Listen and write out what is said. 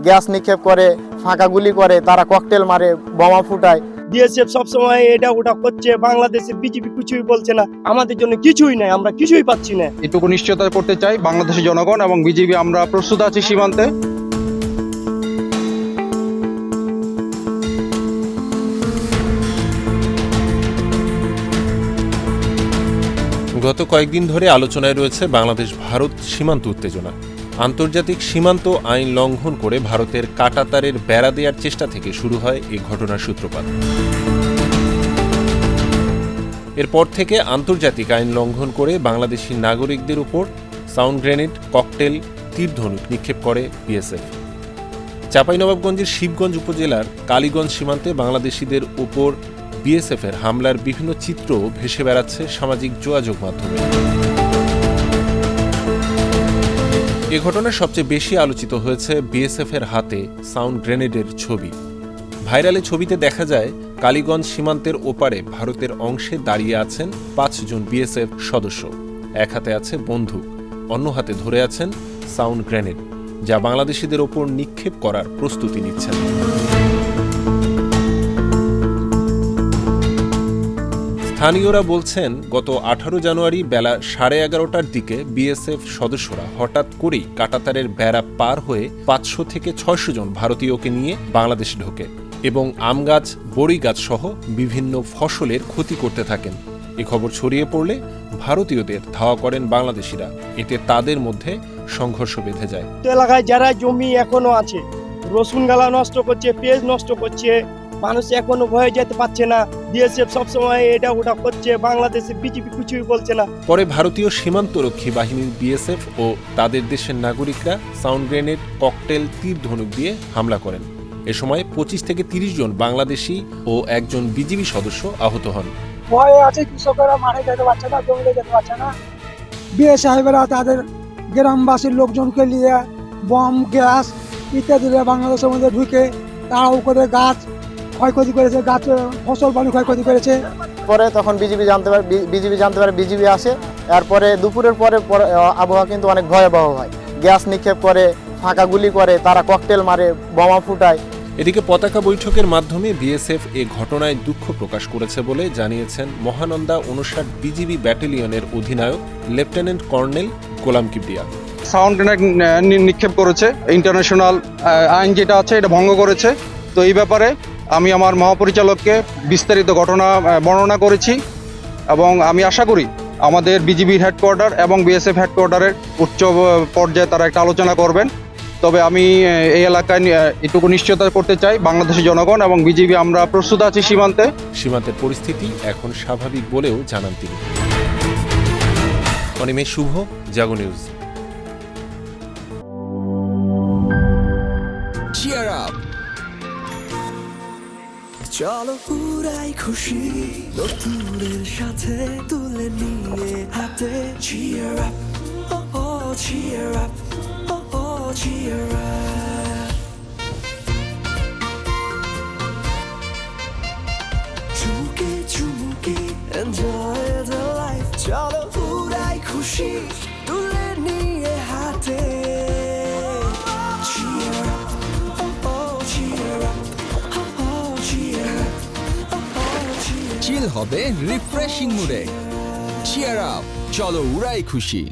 Gas নিক্ষেপ করে, ফাঁকা গুলি করে, তারা ককটেল মারে, বোমা ফুটায়। বিএসএফ সবসময় এটা ওটা করছে, বাংলাদেশে বিজেপি কিছুই বলছে না, আমাদের জন্য কিছুই নাই, আমরা কিছুই পাচ্ছি না। এটুকু নিশ্চয়তা করতে চাই বাংলাদেশের জনগণ এবং বিজেপি আমরা প্রস্তুত আছি সীমান্তে। গত কয়েকদিন ধরে আলোচনায় রয়েছে বাংলাদেশ ভারত সীমান্ত উত্তেজনা। আন্তর্জাতিক সীমান্ত আইন লঙ্ঘন করে ভারতের কাঁটাতারের বেড়া দেওয়ার চেষ্টা থেকে শুরু হয় এই ঘটনার সূত্রপাত। এরপর থেকে আন্তর্জাতিক আইন লঙ্ঘন করে বাংলাদেশি নাগরিকদের উপর সাউন্ড গ্রেনেড, ককটেল, তীরধনুক নিক্ষেপ করে বিএসএফ। চাঁপাইনবাবগঞ্জের শিবগঞ্জ উপজেলার কালীগঞ্জ সীমান্তে বাংলাদেশিদের উপর বিএসএফের হামলার বিভিন্ন চিত্র ভেসে বেড়াচ্ছে সামাজিক যোগাযোগ মাধ্যমে। এ ঘটনায় সবচেয়ে বেশি আলোচিত হয়েছে বিএসএফের হাতে সাউন্ড গ্রেনেডের ছবি। ভাইরালে ছবিতে দেখা যায় কালীগঞ্জ সীমান্তের ওপারে ভারতের অংশে দাঁড়িয়ে আছেন 5 জন বিএসএফ সদস্য। এক হাতে আছে বন্দুক, অন্য হাতে ধরে আছেন সাউন্ড গ্রেনেড, যা বাংলাদেশিদের ওপর নিক্ষেপ করার প্রস্তুতি নিচ্ছেন। স্থানীয়রা বলছেন, গত 18 জানুয়ারি বেলা 11:30টার দিকে বিএসএফ সদস্যরা হঠাৎ করেই কাঁটাতারের বেড়া পার হয়ে 500 থেকে 600 জন ভারতীয়কে নিয়ে বাংলাদেশে ঢোকে এবং আম গাছ, বড়ি গাছ সহ বিভিন্ন ফসলের ক্ষতি করতে থাকেন। এ খবর ছড়িয়ে পড়লে ভারতীয়দের ধাওয়া করেন বাংলাদেশিরা। এতে তাদের মধ্যে সংঘর্ষ বেঁধে যায়। এলাকায় যারা জমি এখনো আছে, রসুন গালা নষ্ট করছে, পেঁয়াজ নষ্ট করছে, মানুষ এখনো ভয়ে যেতে পারছে না। বিএসএফ সবসময় এটা ওটা করছে, বাংলাদেশে বিজেপি কিছুই বলছে না। পরে ভারতীয় সীমান্তরক্ষী বাহিনীর বিএসএফ ও তাদের দেশের নাগরিকরা সাউন্ড গ্রেনেড, ককটেল, তীর ধনুক দিয়ে হামলা করেন। এ সময় 25 থেকে 30 জন বাংলাদেশি ও একজন বিজিবি সদস্য আহত হন। ভয়ে আছে, কৃষকেরা মাঠে যেতে পারছে না, জমিতে যেতে পারছে না। বিএ সাহেবেরা তাদের গ্রামবাসীর লোকজনকে নিয়ে বম, গ্যাস ইত্যাদি বাংলাদেশের মধ্যে ঢুকে তাড়াও করে গাছ ক্ষয়ক্ষতি করেছে, গাছ ফসল বাণী ক্ষয়ক্ষতি করেছে। পরে তখন বিজিবি জানতে পারে, বিজিবি আসে। এরপরে দুপুরের পরে আবহাওয়া কিন্তু অনেক ভয়াবহ হয়। গ্যাস নিক্ষেপ করে, ফাঁকা গুলি করে, তারা ককটেল মারে, বোমা ফুটায়। এদিকে পতাকা বৈঠকের মাধ্যমে বিএসএফ এ ঘটনায় দুঃখ প্রকাশ করেছে বলে জানিয়েছেন মহানন্দা 59 বিজিবি ব্যাটালিয়নের অধিনায়ক লেফটেন্যান্ট কর্নেল গোলাম কিবরিয়া। সাউন্ড গ্রেনেড নিক্ষেপ করেছে, ইন্টারন্যাশনাল আইন যেটা আছে এটা ভঙ্গ করেছে। তো এই ব্যাপারে আমি আমার মহাপরিচালককে বিস্তারিত ঘটনা বর্ণনা করেছি এবং আমি আশা করি আমাদের বিজিবির হেডকোয়ার্টার এবং বিএসএফ হেডকোয়ার্টারের উচ্চ পর্যায়ে তারা একটা আলোচনা করবেন। তবে আমি এই এলাকায় এটুকু নিশ্চয়তা করতে চাই বাংলাদেশের জনগণ এবং বিজিবি আমরা প্রস্তুত আছি সীমান্তে। সীমান্তের পরিস্থিতি এখন স্বাভাবিক বলেও জানান তিনি। অনিমেষ শুভ, জাগো নিউজ। Cheer up! চলো পুরাই খুশি নতুনের সাথে তুলে নিয়ে হাতে। Cheer up! Oh oh, cheer up! Oh oh, cheer up! চুমুকে চুমুকে enjoy the life. চলো পুরাই খুশি তুলে নিয়ে হাতে। Cheer up! Oh oh, cheer up! Oh oh, cheer up! Oh oh, cheer up! চিল হবে রিফ্রেশিং মুডে। চিয়ার আপ, চলো উড়াই খুশি।